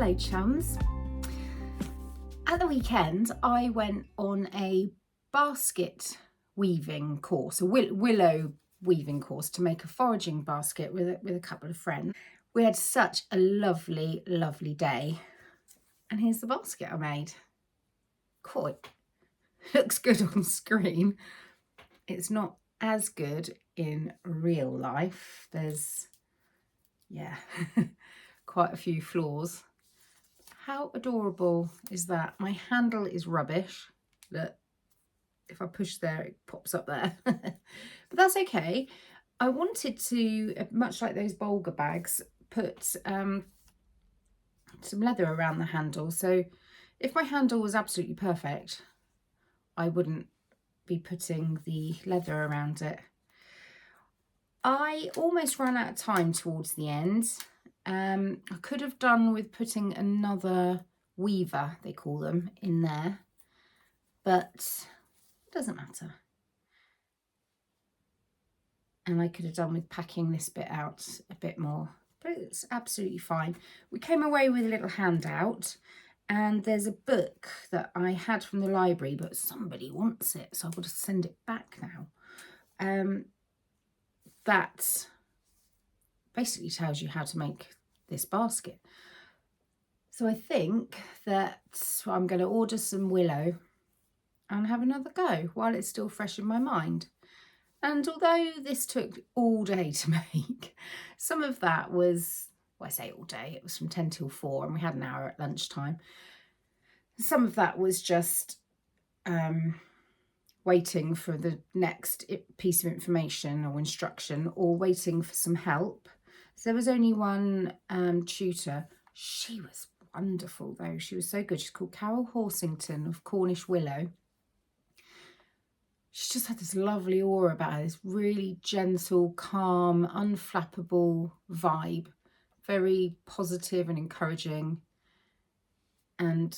Hello chums. At the weekend I went on a basket weaving course, a willow weaving course to make a foraging basket with a couple of friends. We had such a lovely day, and here's the basket I made. Quite looks good on screen. It's not as good in real life. There's quite a few flaws. How adorable is that? My handle is rubbish. Look, if I push there, it pops up there. But that's okay. I wanted to, much like those Bulgur bags, put some leather around the handle. So if my handle was absolutely perfect, I wouldn't be putting the leather around it. I almost ran out of time towards the end. I could have done with putting another weaver, they call them, in there, but it doesn't matter. And I could have done with packing this bit out a bit more, but it's absolutely fine. We came away with a little handout, and there's a book that I had from the library, but somebody wants it, so I've got to send it back now. That basically tells you how to make this basket. So I think that I'm going to order some willow and have another go while it's still fresh in my mind. And although this took all day to make, some of that was, well, I say all day, it was from 10 till 4 and we had an hour at lunchtime. Some of that was just waiting for the next piece of information or instruction, or waiting for some help. So there was only one tutor. She was wonderful though. She was so good. She's called Carol Horsington of Cornish Willow. She just had this lovely aura about her, this really gentle, calm, unflappable vibe. Very positive and encouraging. And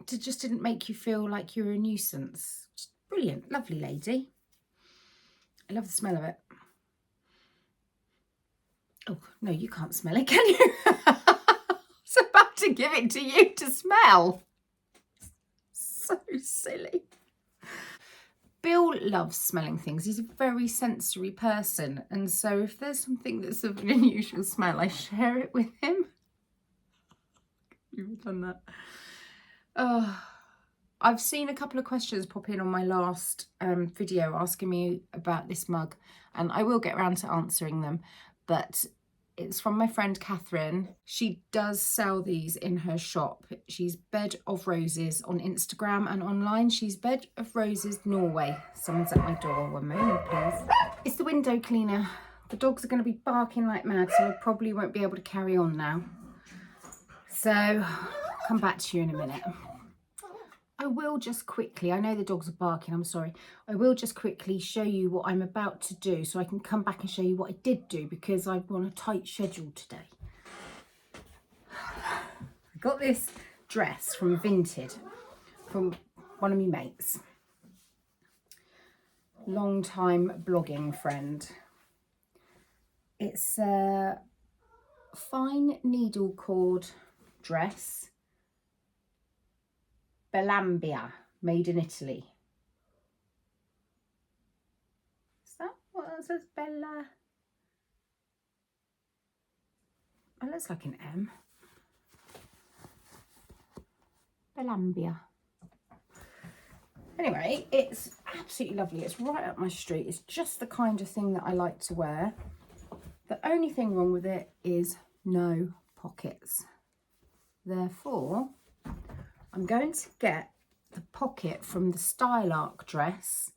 it just didn't make you feel like you were a nuisance. Just brilliant, lovely lady. I love the smell of it. Oh, no, you can't smell it, can you? I was about to give it to you to smell. So silly. Bill loves smelling things. He's a very sensory person. And so if there's something that's of an unusual smell, I share it with him. You've done that. I've seen a couple of questions pop in on my last video asking me about this mug, and I will get around to answering them, but it's from my friend Catherine. She does sell these in her shop. She's Bed of Roses on Instagram, and online she's Bed of Roses Norway. Someone's at my door. 1 moment, please. It's the window cleaner. The dogs are going to be barking like mad, so I probably won't be able to carry on now. So I'll come back to you in a minute. I will just quickly, I know the dogs are barking, I'm sorry. I will just quickly show you what I'm about to do so I can come back and show you what I did do, because I've on a tight schedule today. I got this dress from Vinted from one of my mates. Long time blogging friend. It's a fine needle cord dress. Bellambia, made in Italy. Is that what it says? Bella? It looks like an M. Bellambia. Anyway, it's absolutely lovely. It's right up my street. It's just the kind of thing that I like to wear. The only thing wrong with it is no pockets. Therefore, I'm going to get the pocket from the Style Arc dress.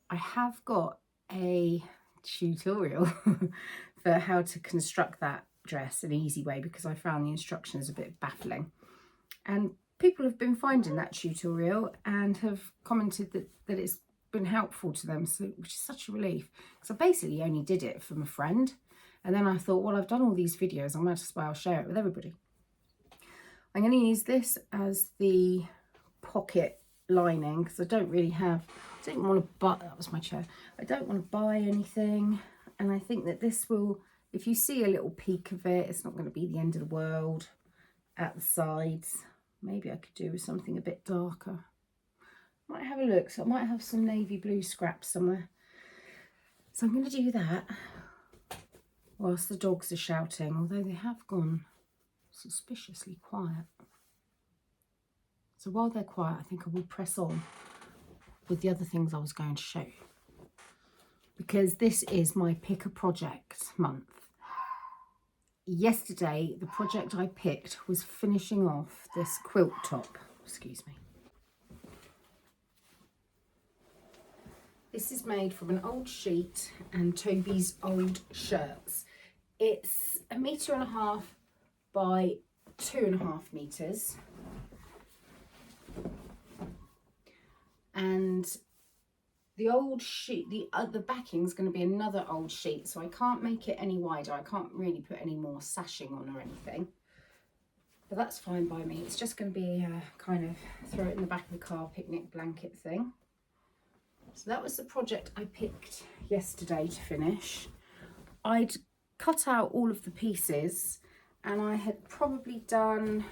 I have got a tutorial for how to construct that dress an easy way, because I found the instructions a bit baffling. And people have been finding that tutorial and have commented that it's been helpful to them, so, which is such a relief. Because I basically only did it from a friend. And then I thought, well, I've done all these videos, I might as well share it with everybody. I'm going to use this as the pocket lining because I don't really have, I didn't want to buy, that was my chair, I don't want to buy anything, and I think that this will, if you see a little peek of it, it's not going to be the end of the world. at the sides. Maybe I could do with something a bit darker. Might have a look. So I might have some navy blue scraps somewhere. So I'm going to do that whilst the dogs are shouting, although they have gone suspiciously quiet. So while they're quiet, I think I will press on with the other things I was going to show you. Because this is my pick a project month. Yesterday, the project I picked was finishing off this quilt top. Excuse me. This is made from an old sheet and Toby's old shirts. It's 1.5 meters by 2.5 meters. And the old sheet, the backing is going to be another old sheet, so I can't make it any wider. I can't really put any more sashing on or anything. But that's fine by me. It's just going to be kind of throw it in the back of the car picnic blanket thing. So that was the project I picked yesterday to finish. I'd cut out all of the pieces and I had probably done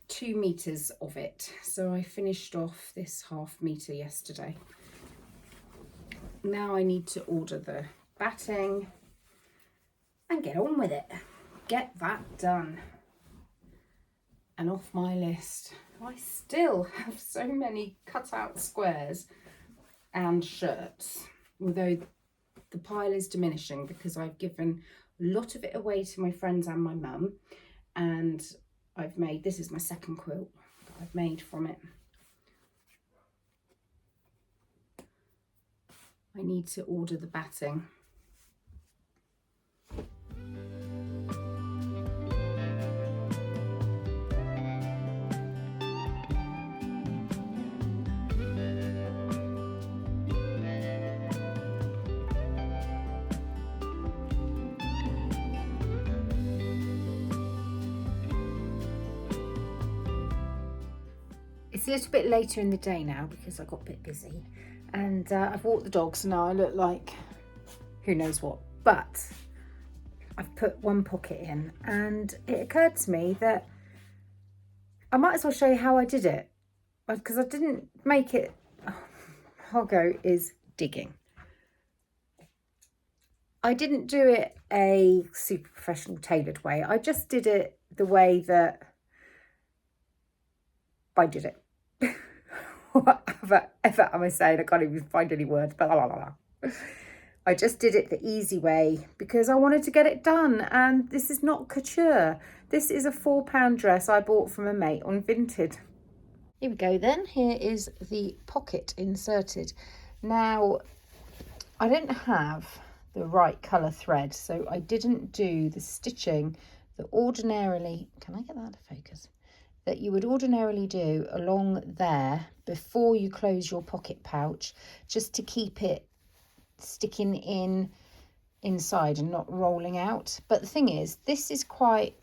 2 meters of it. So I finished off this 1/2 meter yesterday. Now I need to order the batting and get on with it. Get that done. And off my list. I still have so many cut out squares and shirts, although the pile is diminishing because I've given a lot of it away to my friends and my mum, and I've made, this is my second quilt that I've made from it. I need to order the batting. It's a little bit later in the day now because I got a bit busy, and I've walked the dogs, so now I look like who knows what, but I've put one pocket in, and it occurred to me that I might as well show you how I did it, because I didn't make it. Hoggo is digging. I didn't do it a super professional tailored way. I just did it the way that I did it. Whatever am I saying? I can't even find any words, but I just did it the easy way because I wanted to get it done, and this is not couture. This is a £4 dress I bought from a mate on Vinted. Here we go then. Here is the pocket inserted. Now, I didn't have the right colour thread, so I didn't do the stitching that ordinarily, can I get that out of focus? That you would ordinarily do along there before you close your pocket pouch, just to keep it sticking in inside and not rolling out. But the thing is, this is quite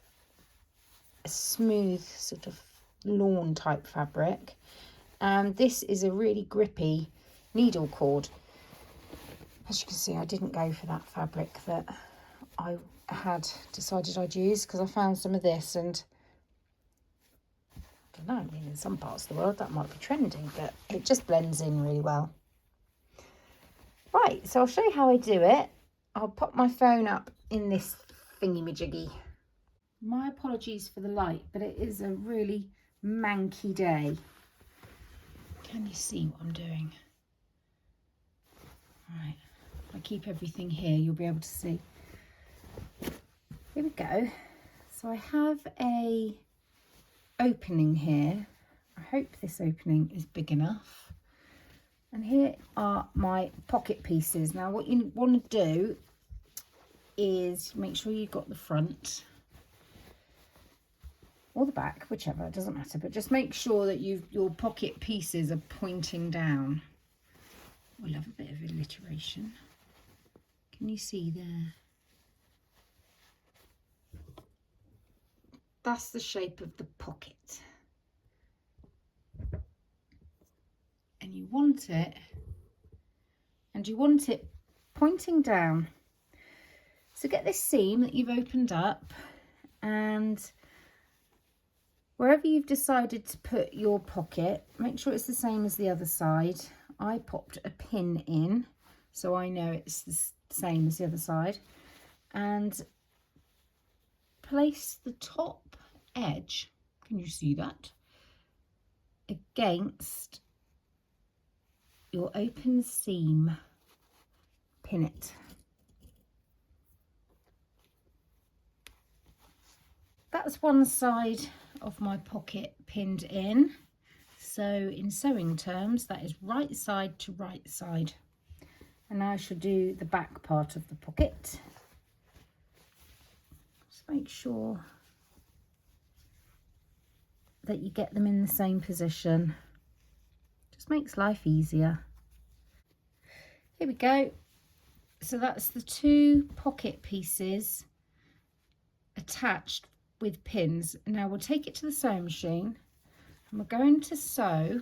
a smooth sort of lawn type fabric, and this is a really grippy needle cord. As you can see, I didn't go for that fabric that I had decided I'd use because I found some of this, and I don't know, I mean, in some parts of the world that might be trending, but it just blends in really well. Right, so I'll show you how I do it. I'll pop my phone up in this thingy-majiggy. My apologies for the light, but it is a really manky day. Can you see what I'm doing? Right, if I keep everything here, you'll be able to see. Here we go. So I have a opening here. I hope this opening is big enough. And here are my pocket pieces. Now what you want to do is make sure you've got the front or the back, whichever, it doesn't matter, but just make sure that your pocket pieces are pointing down. I love a bit of alliteration. Can you see there? That's the shape of the pocket. And you want it pointing down. So get this seam that you've opened up, and Wherever you've decided to put your pocket, make sure it's the same as the other side. I popped a pin in, so I know it's the same as the other side. And place the top edge, can you see that, against your open seam. Pin it. That's one side of my pocket pinned in. So in sewing terms, that is right side to right side. And now I shall do the back part of the pocket. Just make sure that you get them in the same position. Just makes life easier. Here we go. So that's the two pocket pieces attached with pins. Now we'll take it to the sewing machine and we're going to sew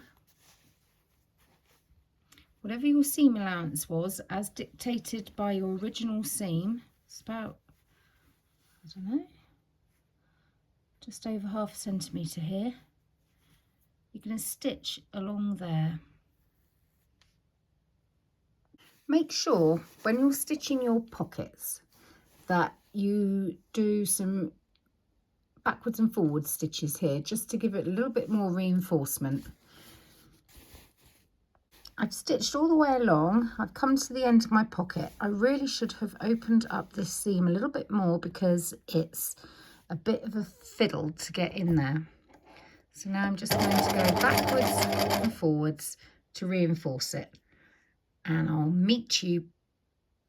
whatever your seam allowance was as dictated by your original seam. It's about, I don't know, just over ½ centimetre here. You're going to stitch along there. Make sure when you're stitching your pockets that you do some backwards and forwards stitches here, just to give it a little bit more reinforcement. I've stitched all the way along. I've come to the end of my pocket. I really should have opened up this seam a little bit more because it's a bit of a fiddle to get in there. So now I'm just going to go backwards and forwards to reinforce it. And I'll meet you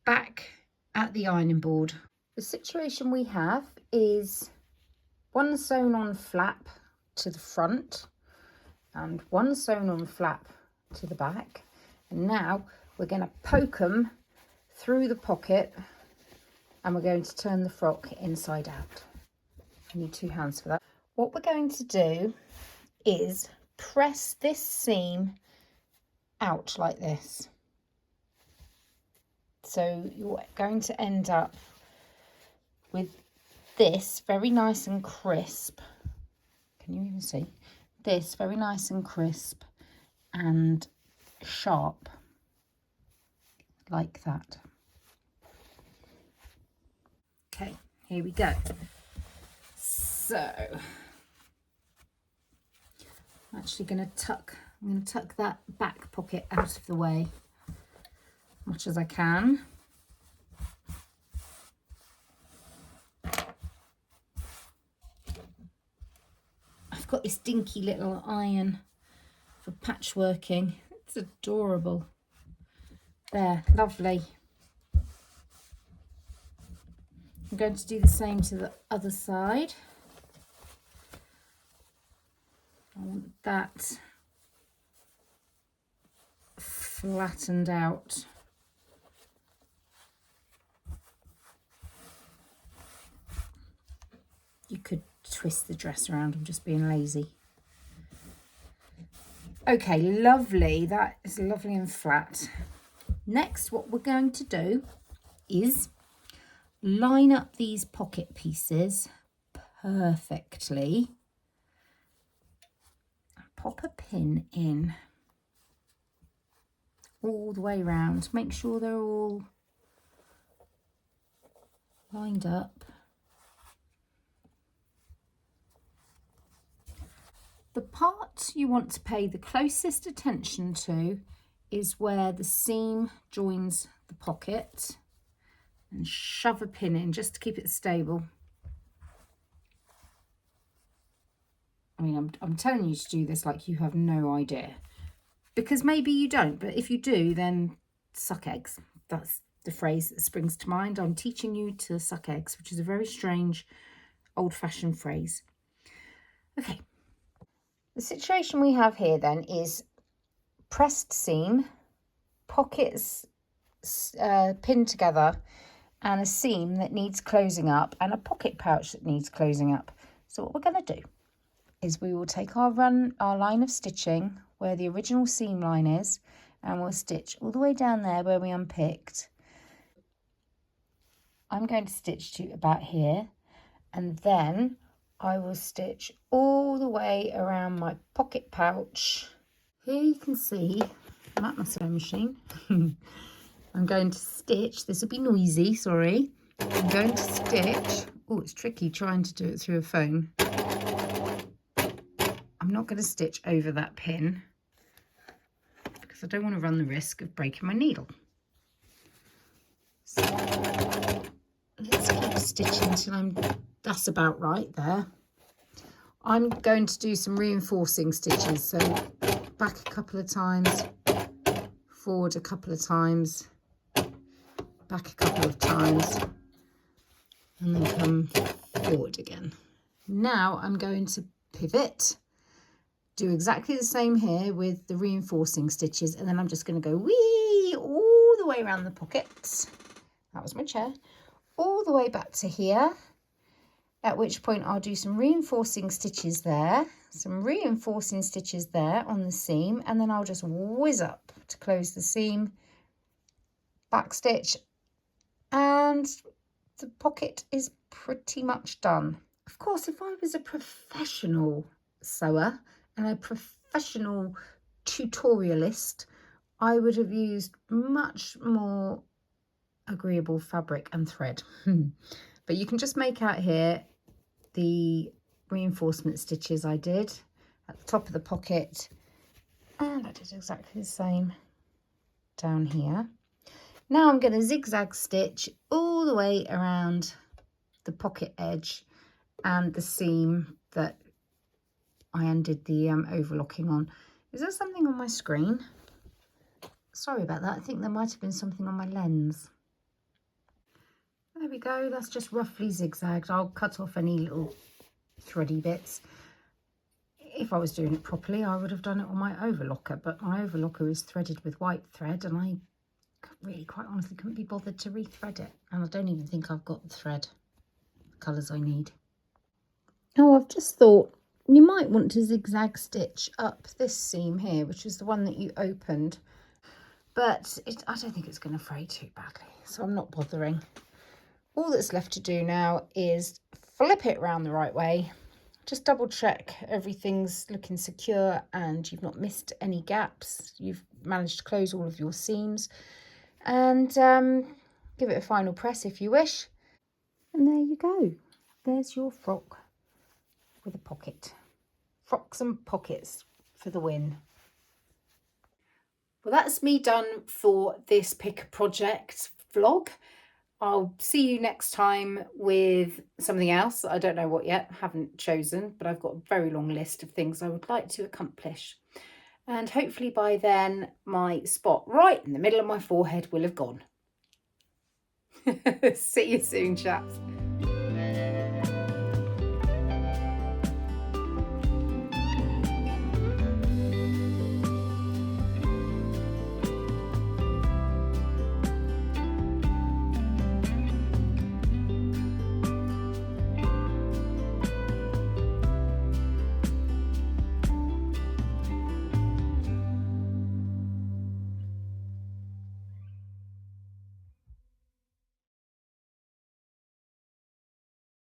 back at the ironing board. The situation we have is one sewn on flap to the front and one sewn on flap to the back. And now we're going to poke them through the pocket and we're going to turn the frock inside out. I need 2 hands for that. What we're going to do is press this seam out like this. So you're going to end up with this very nice and crisp. Can you even see? This very nice and crisp and sharp, like that. Okay, here we go. So I'm actually going to tuck that back pocket out of the way as much as I can. I've got this dinky little iron for patchworking. It's adorable. There, lovely. I'm going to do the same to the other side. I want that flattened out. You could twist the dress around. I'm just being lazy. Okay, lovely. That is lovely and flat. Next, what we're going to do is line up these pocket pieces perfectly. Pop a pin in all the way around. Make sure they're all lined up. The part you want to pay the closest attention to is where the seam joins the pocket, and shove a pin in just to keep it stable. I mean, I'm telling you to do this like you have no idea, because maybe you don't, but if you do, then suck eggs. That's the phrase that springs to mind. I'm teaching you to suck eggs, which is a very strange, old-fashioned phrase. Okay. The situation we have here then is pressed seam, pockets pinned together, and a seam that needs closing up, and a pocket pouch that needs closing up. So what we're going to do is we will take our line of stitching where the original seam line is, and we'll stitch all the way down there where we unpicked. I'm going to stitch to about here, and then I will stitch all the way around my pocket pouch. Here you can see I'm at my sewing machine. I'm going to stitch, this will be noisy, sorry. I'm going to stitch, oh, it's tricky trying to do it through a phone. I'm not going to stitch over that pin because I don't want to run the risk of breaking my needle. So let's keep stitching till that's about right there. I'm going to do some reinforcing stitches, so back a couple of times, forward a couple of times, back a couple of times, and then come forward again. Now I'm going to pivot, do exactly the same here with the reinforcing stitches, and then I'm just going to go wee all the way around the pockets. That was my chair. All the way back to here, at which point I'll do some reinforcing stitches there, some reinforcing stitches there on the seam, and then I'll just whiz up to close the seam, back stitch, and the pocket is pretty much done. Of course, if I was a professional sewer and a professional tutorialist, I would have used much more agreeable fabric and thread. But you can just make out here the reinforcement stitches I did at the top of the pocket, and I did exactly the same down here. Now I'm going to zigzag stitch all the way around the pocket edge and the seam that I undid the overlocking on. Is there something on my screen? Sorry about that. I think there might have been something on my lens. There we go. That's just roughly zigzagged. I'll cut off any little thready bits. If I was doing it properly, I would have done it on my overlocker, but my overlocker is threaded with white thread, and I really, quite honestly, couldn't be bothered to rethread it. And I don't even think I've got the thread, the colours I need. Oh, I've just thought you might want to zigzag stitch up this seam here, which is the one that you opened, but I don't think it's going to fray too badly, so I'm not bothering. All that's left to do now is flip it around the right way. Just double check everything's looking secure and you've not missed any gaps. You've managed to close all of your seams, and give it a final press if you wish. And there you go. There's your frock with a pocket. Frocks and pockets for the win. Well, that's me done for this pick a project vlog. I'll see you next time with something else. I don't know what yet, haven't chosen, but I've got a very long list of things I would like to accomplish. And hopefully by then my spot right in the middle of my forehead will have gone. See you soon, chaps.